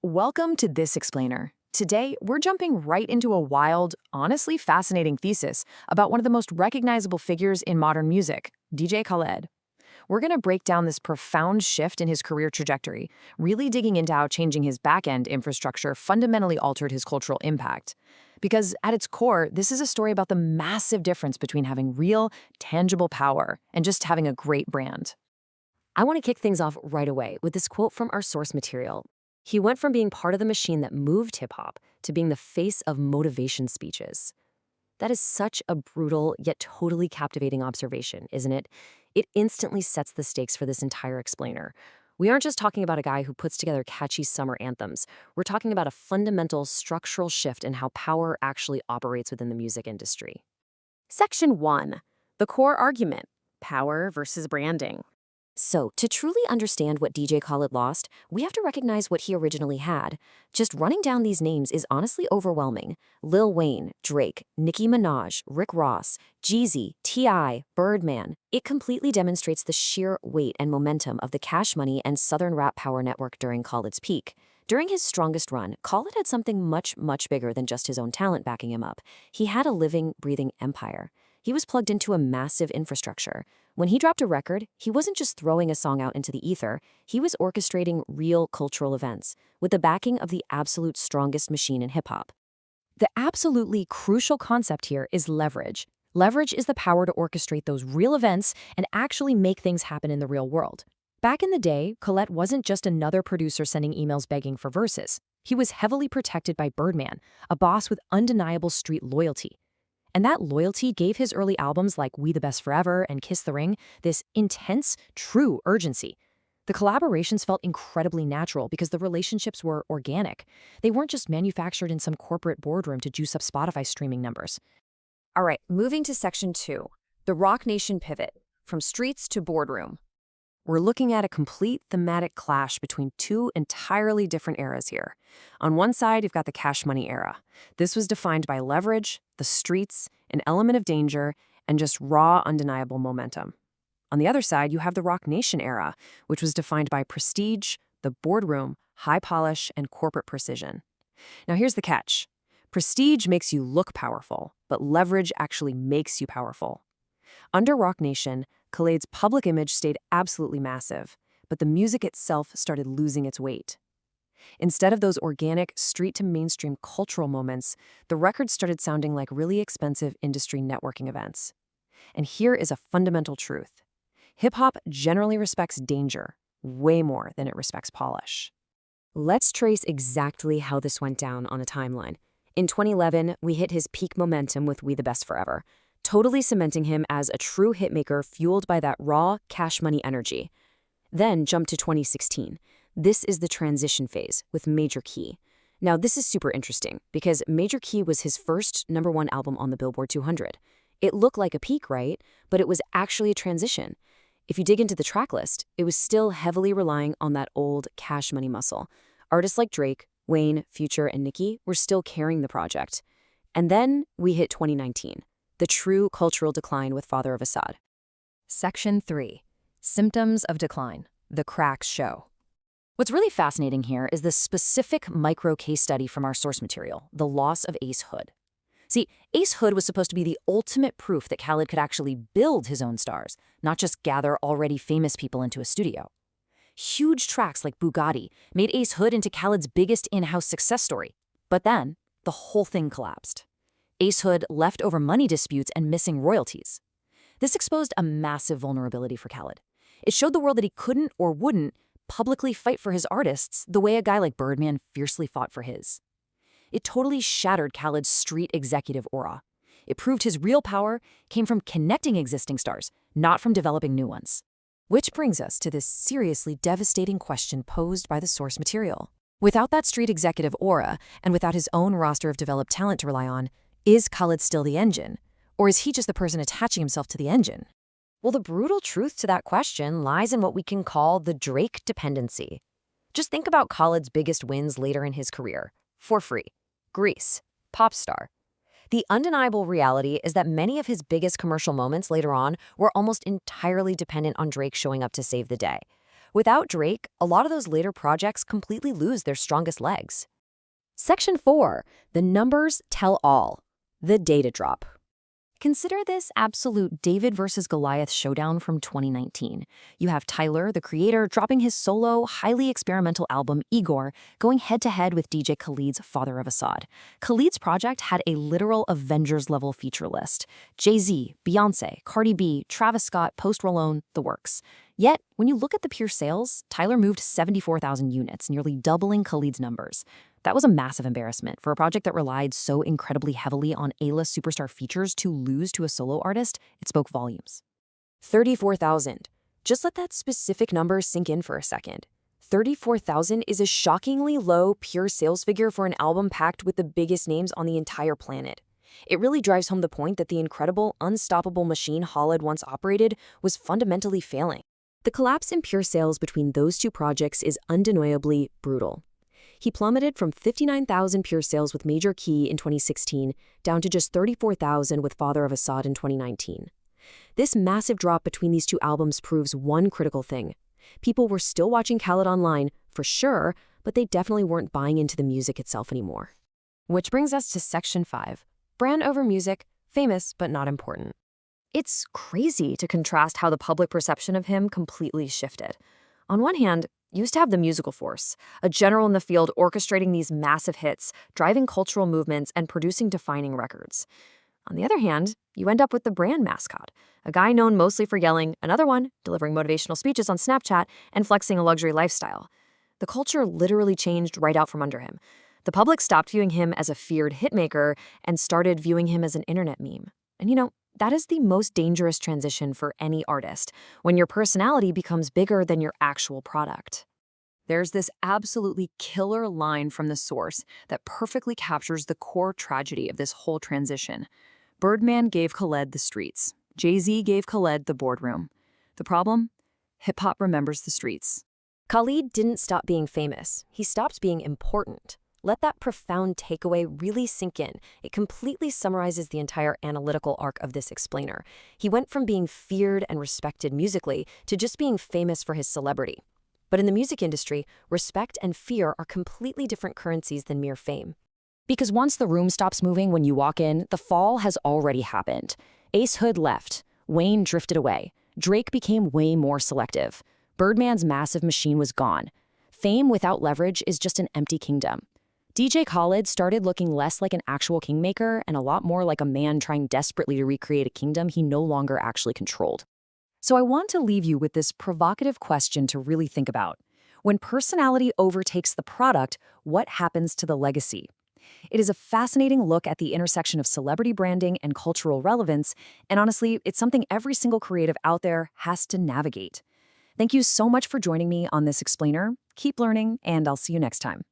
Welcome to This Explainer. Today, we're jumping right into a wild, honestly fascinating thesis about one of the most recognizable figures in modern music, DJ Khaled. We're going to break down this profound shift in his career trajectory, really digging into how changing his back-end infrastructure fundamentally altered his cultural impact. Because at its core, this is a story about the massive difference between having real, tangible power and just having a great brand. I want to kick things off right away with this quote from our source material. He went from being part of the machine that moved hip-hop to being the face of motivation speeches. That is such a brutal yet totally captivating observation, isn't it? It instantly sets the stakes for this entire explainer. We aren't just talking about a guy who puts together catchy summer anthems. We're talking about a fundamental structural shift in how power actually operates within the music industry. Section 1. The core argument: power versus branding. So, to truly understand what DJ Khaled lost, we have to recognize what he originally had. Just running down these names is honestly overwhelming. Lil Wayne, Drake, Nicki Minaj, Rick Ross, Jeezy, T.I., Birdman. It completely demonstrates the sheer weight and momentum of the Cash Money and Southern Rap Power Network during Khaled's peak. During his strongest run, Khaled had something much, much bigger than just his own talent backing him up. He had a living, breathing empire. He was plugged into a massive infrastructure. When he dropped a record, he wasn't just throwing a song out into the ether, he was orchestrating real cultural events with the backing of the absolute strongest machine in hip-hop. The absolutely crucial concept here is leverage. Leverage is the power to orchestrate those real events and actually make things happen in the real world. Back in the day, Khaled wasn't just another producer sending emails begging for verses. He was heavily protected by Birdman, a boss with undeniable street loyalty. And that loyalty gave his early albums like We the Best Forever and Kiss the Ring this intense, true urgency. The collaborations felt incredibly natural because the relationships were organic. They weren't just manufactured in some corporate boardroom to juice up Spotify streaming numbers. All right, moving to Section 2. The Rock Nation pivot: from streets to boardroom. We're looking at a complete thematic clash between two entirely different eras here. On one side, you've got the Cash Money era. This was defined by leverage, the streets, an element of danger, and just raw, undeniable momentum. On the other side, you have the Rock Nation era, which was defined by prestige, the boardroom, high polish, and corporate precision. Now here's the catch. Prestige makes you look powerful, but leverage actually makes you powerful. Under Rock Nation, Khaled's public image stayed absolutely massive, but the music itself started losing its weight. Instead of those organic, street-to-mainstream cultural moments, the records started sounding like really expensive industry networking events. And here is a fundamental truth. Hip-hop generally respects danger way more than it respects polish. Let's trace exactly how this went down on a timeline. In 2011, we hit his peak momentum with We the Best Forever, totally cementing him as a true hitmaker fueled by that raw, Cash Money energy. Then jump to 2016. This is the transition phase with Major Key. Now, this is super interesting because Major Key was his first #1 album on the Billboard 200. It looked like a peak, right? But it was actually a transition. If you dig into the track list, it was still heavily relying on that old Cash Money muscle. Artists like Drake, Wayne, Future, and Nicki were still carrying the project. And then we hit 2019. The true cultural decline with Father of Assad. Section 3. Symptoms of Decline. The Cracks Show. What's really fascinating here is the specific micro case study from our source material, the loss of Ace Hood. See, Ace Hood was supposed to be the ultimate proof that Khaled could actually build his own stars, not just gather already famous people into a studio. Huge tracks like Bugatti made Ace Hood into Khaled's biggest in-house success story. But then, the whole thing collapsed. Ace Hood left over money disputes and missing royalties. This exposed a massive vulnerability for Khaled. It showed the world that he couldn't or wouldn't publicly fight for his artists the way a guy like Birdman fiercely fought for his. It totally shattered Khaled's street executive aura. It proved his real power came from connecting existing stars, not from developing new ones. Which brings us to this seriously devastating question posed by the source material. Without that street executive aura, and without his own roster of developed talent to rely on, is Khaled still the engine? Or is he just the person attaching himself to the engine? Well, the brutal truth to that question lies in what we can call the Drake dependency. Just think about Khaled's biggest wins later in his career. For Free, Grease, Popstar. The undeniable reality is that many of his biggest commercial moments later on were almost entirely dependent on Drake showing up to save the day. Without Drake, a lot of those later projects completely lose their strongest legs. Section 4. The numbers tell all. The data drop. Consider this absolute David versus Goliath showdown from 2019. You have Tyler, the creator, dropping his solo, highly experimental album, Igor, going head-to-head with DJ Khaled's Father of Assad. Khaled's project had a literal Avengers-level feature list. Jay-Z, Beyoncé, Cardi B, Travis Scott, Post Malone, the works. Yet, when you look at the pure sales, Tyler moved 74,000 units, nearly doubling Khaled's numbers. That was a massive embarrassment for a project that relied so incredibly heavily on A-list superstar features to lose to a solo artist. It spoke volumes. 34,000. Just let that specific number sink in for a second. 34,000 is a shockingly low pure sales figure for an album packed with the biggest names on the entire planet. It really drives home the point that the incredible, unstoppable machine Khaled once operated was fundamentally failing. The collapse in pure sales between those two projects is undeniably brutal. He plummeted from 59,000 pure sales with Major Key in 2016 down to just 34,000 with Father of Assad in 2019. This massive drop between these two albums proves one critical thing. People were still watching Khaled online, for sure, but they definitely weren't buying into the music itself anymore. Which brings us to Section 5. Brand over music, famous but not important. It's crazy to contrast how the public perception of him completely shifted. On one hand, you used to have the musical force, a general in the field orchestrating these massive hits, driving cultural movements, and producing defining records. On the other hand, you end up with the brand mascot, a guy known mostly for yelling, another one delivering motivational speeches on Snapchat and flexing a luxury lifestyle. The culture literally changed right out from under him. The public stopped viewing him as a feared hitmaker and started viewing him as an internet meme. And that is the most dangerous transition for any artist, when your personality becomes bigger than your actual product. There's this absolutely killer line from The Source that perfectly captures the core tragedy of this whole transition. Birdman gave Khaled the streets. Jay-Z gave Khaled the boardroom. The problem? Hip-hop remembers the streets. Khaled didn't stop being famous. He stopped being important. Let that profound takeaway really sink in. It completely summarizes the entire analytical arc of this explainer. He went from being feared and respected musically to just being famous for his celebrity. But in the music industry, respect and fear are completely different currencies than mere fame. Because once the room stops moving when you walk in, the fall has already happened. Ace Hood left. Wayne drifted away. Drake became way more selective. Birdman's massive machine was gone. Fame without leverage is just an empty kingdom. DJ Khaled started looking less like an actual kingmaker and a lot more like a man trying desperately to recreate a kingdom he no longer actually controlled. So I want to leave you with this provocative question to really think about. When personality overtakes the product, what happens to the legacy? It is a fascinating look at the intersection of celebrity branding and cultural relevance, and honestly, it's something every single creative out there has to navigate. Thank you so much for joining me on this explainer. Keep learning, and I'll see you next time.